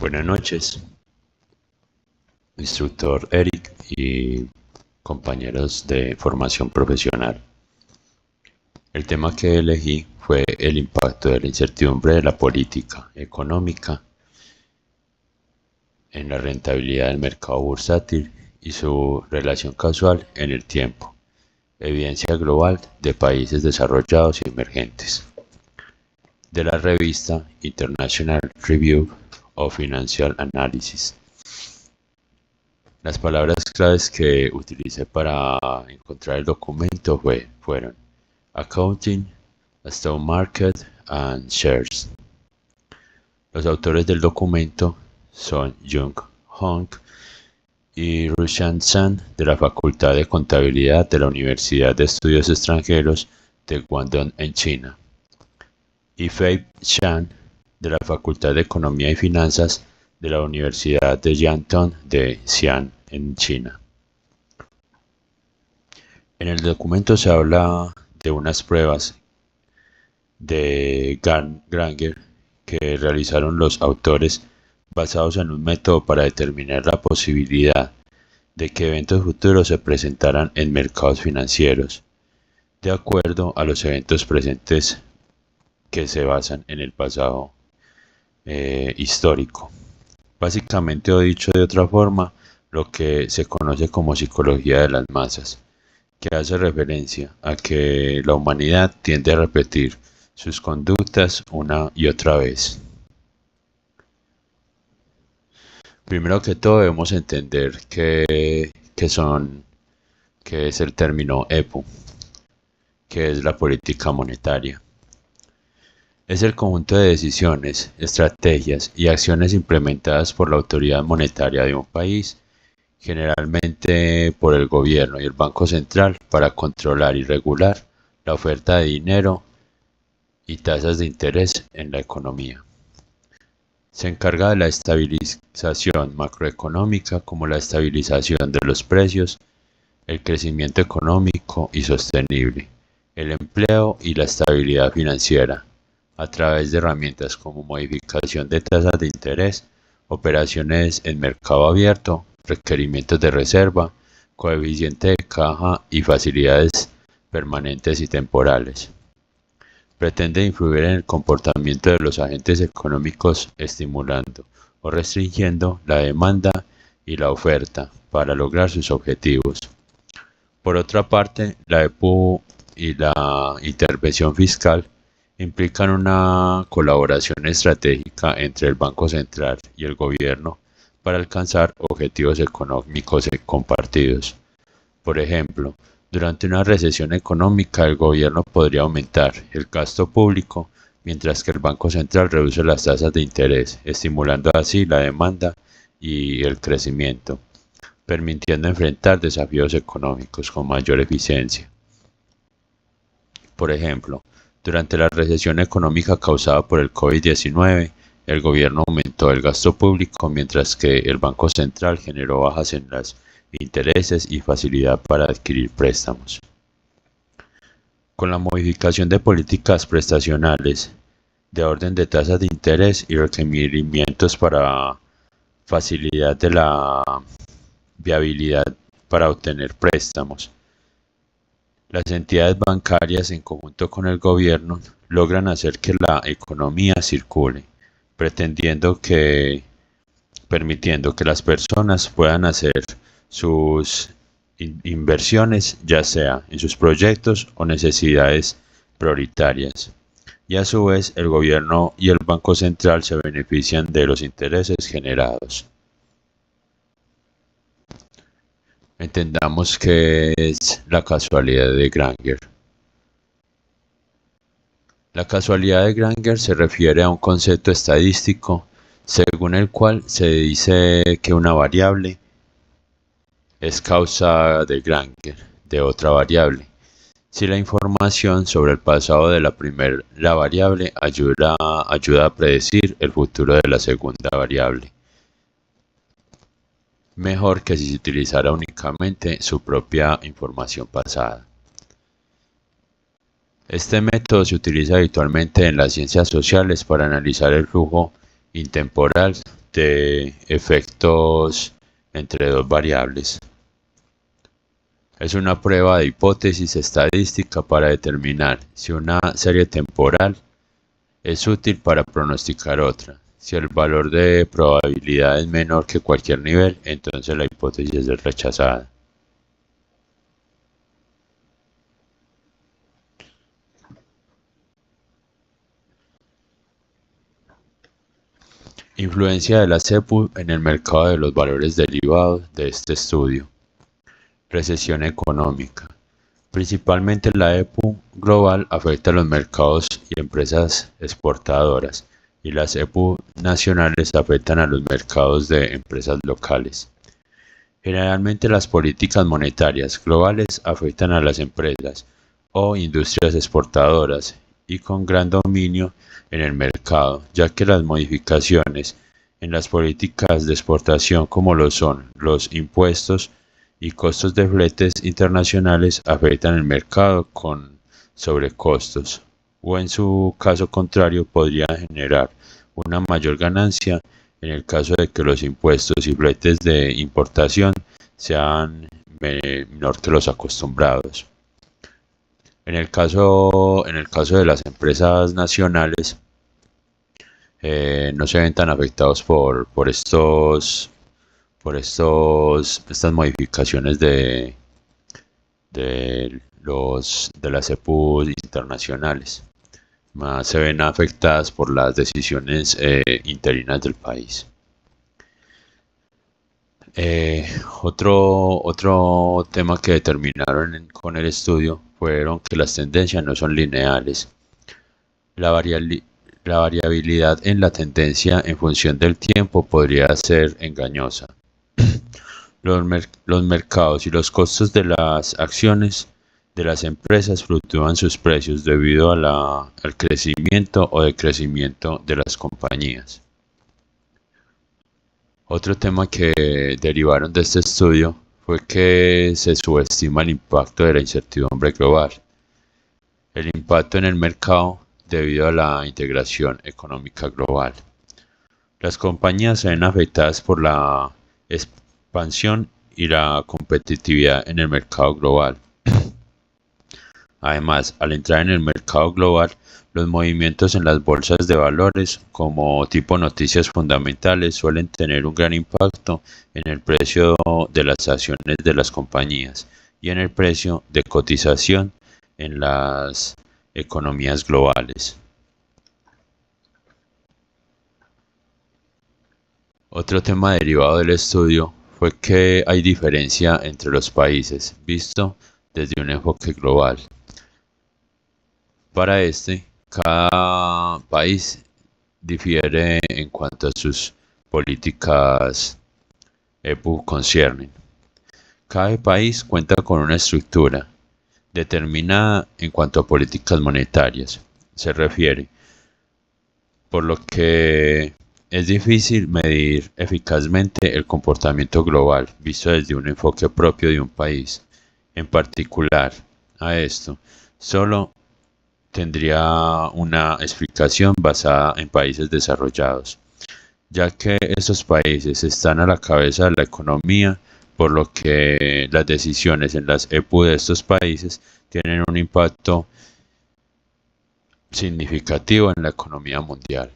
Buenas noches, instructor Eric y compañeros de formación profesional. El tema que elegí fue el impacto de la incertidumbre de la política económica en la rentabilidad del mercado bursátil y su relación causal en el tiempo. Evidencia global de países desarrollados y emergentes. De la revista International Review of Financial Analysis. Las palabras claves que utilicé para encontrar el documento fueron Accounting, Stock Market and Shares. Los autores del documento son Jung Hong y Rushan Zhang de la Facultad de Contabilidad de la Universidad de Estudios Extranjeros de Guangdong en China, y Fei Shan de la Facultad de Economía y Finanzas de la Universidad de Jiangtong de Xi'an en China. En el documento se habla de unas pruebas de Granger que realizaron los autores basados en un método para determinar la posibilidad de que eventos futuros se presentaran en mercados financieros, de acuerdo a los eventos presentes que se basan en el pasado histórico. Básicamente, o dicho de otra forma, lo que se conoce como psicología de las masas, que hace referencia a que la humanidad tiende a repetir sus conductas una y otra vez. Primero que todo debemos entender qué es el término EPU, que es la política monetaria. Es el conjunto de decisiones, estrategias y acciones implementadas por la autoridad monetaria de un país, generalmente por el gobierno y el Banco Central, para controlar y regular la oferta de dinero y tasas de interés en la economía. Se encarga de la estabilización macroeconómica como la estabilización de los precios, el crecimiento económico y sostenible, el empleo y la estabilidad financiera, a través de herramientas como modificación de tasas de interés, operaciones en mercado abierto, requerimientos de reserva, coeficiente de caja y facilidades permanentes y temporales. Pretende influir en el comportamiento de los agentes económicos estimulando o restringiendo la demanda y la oferta para lograr sus objetivos. Por otra parte, la EPU y la intervención fiscal implican una colaboración estratégica entre el Banco Central y el gobierno para alcanzar objetivos económicos compartidos. Por ejemplo, durante una recesión económica, el gobierno podría aumentar el gasto público, mientras que el Banco Central reduce las tasas de interés, estimulando así la demanda y el crecimiento, permitiendo enfrentar desafíos económicos con mayor eficiencia. Por ejemplo, durante la recesión económica causada por el COVID-19, el gobierno aumentó el gasto público, mientras que el Banco Central generó bajas en los intereses y facilidad para adquirir préstamos. Con la modificación de políticas prestacionales de orden de tasas de interés y requerimientos para facilidad de la viabilidad para obtener préstamos, las entidades bancarias, en conjunto con el gobierno, logran hacer que la economía circule, permitiendo que las personas puedan hacer sus inversiones, ya sea en sus proyectos o necesidades prioritarias. Y a su vez, el gobierno y el Banco Central se benefician de los intereses generados. Entendamos qué es la casualidad de Granger. La casualidad de Granger se refiere a un concepto estadístico según el cual se dice que una variable es causa de Granger de otra variable, si la información sobre el pasado de la primera variable ayuda a predecir el futuro de la segunda variable, mejor que si se utilizara únicamente su propia información pasada. Este método se utiliza habitualmente en las ciencias sociales para analizar el flujo intemporal de efectos entre dos variables. Es una prueba de hipótesis estadística para determinar si una serie temporal es útil para pronosticar otra. Si el valor de probabilidad es menor que cualquier nivel, entonces la hipótesis es rechazada. Influencia de la CEPU en el mercado de los valores derivados de este estudio. Recesión económica. Principalmente la EPU global afecta a los mercados y empresas exportadoras, y las EPU nacionales afectan a los mercados de empresas locales. Generalmente las políticas monetarias globales afectan a las empresas o industrias exportadoras y con gran dominio en el mercado, ya que las modificaciones en las políticas de exportación como lo son los impuestos y costos de fletes internacionales afectan el mercado con sobrecostos, o en su caso contrario podrían generar una mayor ganancia en el caso de que los impuestos y fletes de importación sean menor que los acostumbrados. En el caso de las empresas nacionales, no se ven tan afectados estas modificaciones de las EPUs internacionales. Más se ven afectadas por las decisiones interinas del país. Otro tema que determinaron con el estudio fueron que las tendencias no son lineales. La variabilidad en la tendencia en función del tiempo podría ser engañosa. Los mercados y los costos de las acciones de las empresas fluctúan sus precios debido al crecimiento o decrecimiento de las compañías. Otro tema que derivaron de este estudio fue que se subestima el impacto de la incertidumbre global. El impacto en el mercado debido a la integración económica global. Las compañías se ven afectadas por la expansión y la competitividad en el mercado global. Además, al entrar en el mercado global, los movimientos en las bolsas de valores, como tipo noticias fundamentales, suelen tener un gran impacto en el precio de las acciones de las compañías y en el precio de cotización en las economías globales. Otro tema derivado del estudio fue que hay diferencia entre los países, visto desde un enfoque global. Para cada país difiere en cuanto a sus políticas EPU conciernen. Cada país cuenta con una estructura determinada en cuanto a políticas monetarias se refiere, por lo que es difícil medir eficazmente el comportamiento global visto desde un enfoque propio de un país. En particular a esto, solo tendría una explicación basada en países desarrollados, ya que estos países están a la cabeza de la economía, por lo que las decisiones en las EPU de estos países tienen un impacto significativo en la economía mundial.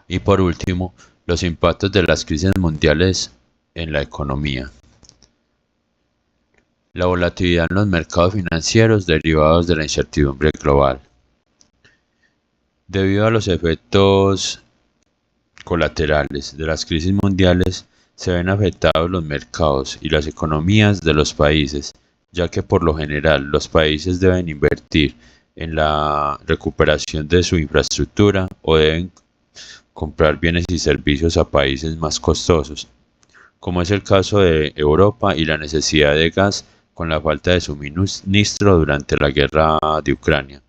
Y por último, los impactos de las crisis mundiales en la economía. La volatilidad en los mercados financieros derivados de la incertidumbre global. Debido a los efectos colaterales de las crisis mundiales, se ven afectados los mercados y las economías de los países, ya que por lo general los países deben invertir en la recuperación de su infraestructura o deben comprar bienes y servicios a países más costosos, como es el caso de Europa y la necesidad de gas con la falta de suministro durante la guerra de Ucrania.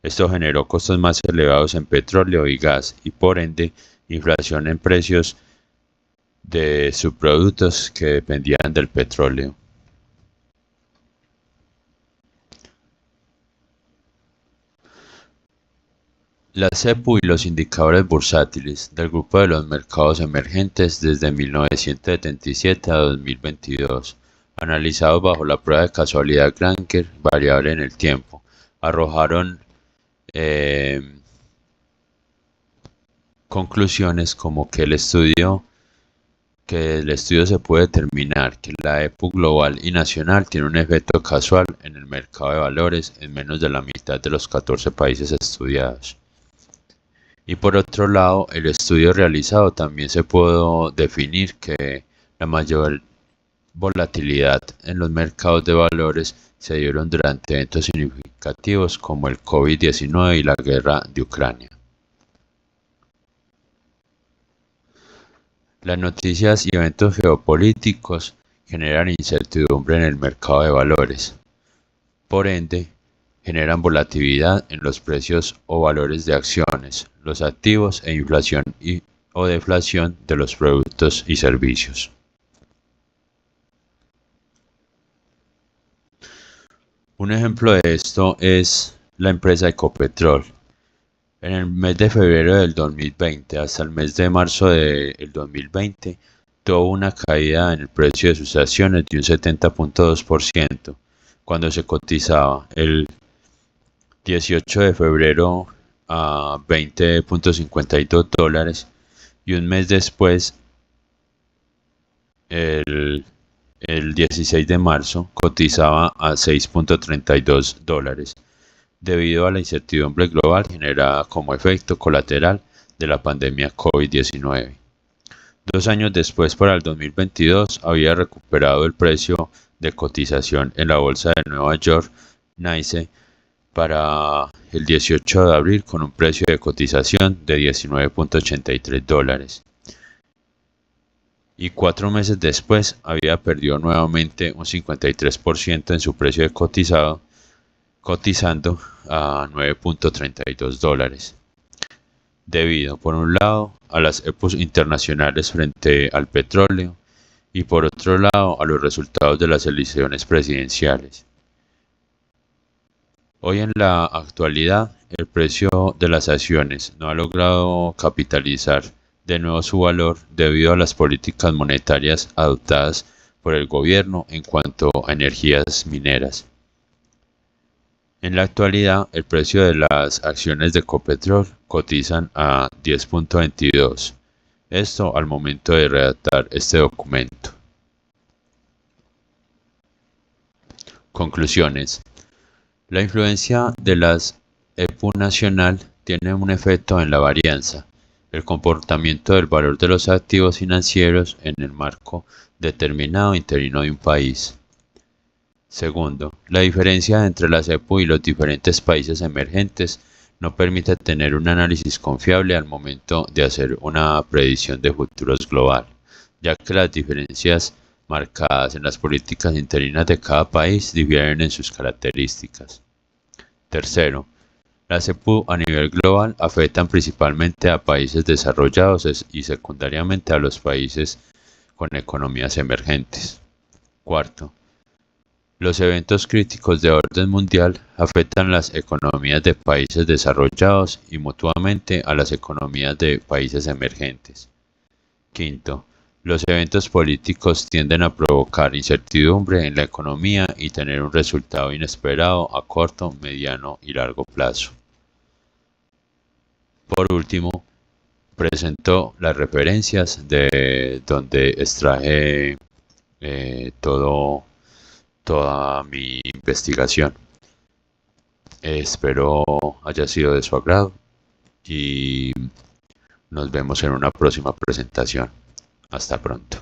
Esto generó costos más elevados en petróleo y gas y por ende inflación en precios de subproductos que dependían del petróleo. La CEPU y los indicadores bursátiles del grupo de los mercados emergentes desde 1977 a 2022, analizados bajo la prueba de casualidad Granker variable en el tiempo, arrojaron eh, conclusiones como que el estudio se puede determinar que la EPU global y nacional tiene un efecto casual en el mercado de valores en menos de la mitad de los 14 países estudiados. Y por otro lado, el estudio realizado también se pudo definir que la mayor volatilidad en los mercados de valores se dieron durante eventos significativos como el COVID-19 y la guerra de Ucrania. Las noticias y eventos geopolíticos generan incertidumbre en el mercado de valores. Por ende, generan volatilidad en los precios o valores de acciones, los activos e inflación o deflación de los productos y servicios. Un ejemplo de esto es la empresa Ecopetrol. En el mes de febrero del 2020 hasta el mes de marzo del 2020 tuvo una caída en el precio de sus acciones de un 70.2% cuando se cotizaba el 18 de febrero a $20.52 y un mes después, el 16 de marzo, cotizaba a $6.32 debido a la incertidumbre global generada como efecto colateral de la pandemia COVID-19. 2 años después, para el 2022, había recuperado el precio de cotización en la bolsa de Nueva York, NYSE, para el 18 de abril con un precio de cotización de $19.83. Y 4 meses después había perdido nuevamente un 53% en su precio de cotizando a $9.32, debido por un lado a las EPUs internacionales frente al petróleo y por otro lado a los resultados de las elecciones presidenciales. Hoy en la actualidad, el precio de las acciones no ha logrado capitalizar de nuevo su valor debido a las políticas monetarias adoptadas por el gobierno en cuanto a energías mineras. En la actualidad, el precio de las acciones de Ecopetrol cotizan a 10.22. Esto al momento de redactar este documento. Conclusiones. La influencia de las EPU nacional tiene un efecto en la varianza, el comportamiento del valor de los activos financieros en el marco determinado interino de un país. Segundo, la diferencia entre las EPU y los diferentes países emergentes no permite tener un análisis confiable al momento de hacer una predicción de futuros global, ya que las diferencias marcadas en las políticas interinas de cada país difieren en sus características. Tercero, las EPU a nivel global afectan principalmente a países desarrollados y secundariamente a los países con economías emergentes. Cuarto, los eventos críticos de orden mundial afectan las economías de países desarrollados y mutuamente a las economías de países emergentes. Quinto, los eventos políticos tienden a provocar incertidumbre en la economía y tener un resultado inesperado a corto, mediano y largo plazo. Por último, presento las referencias de donde extraje toda mi investigación. Espero haya sido de su agrado y nos vemos en una próxima presentación. Hasta pronto.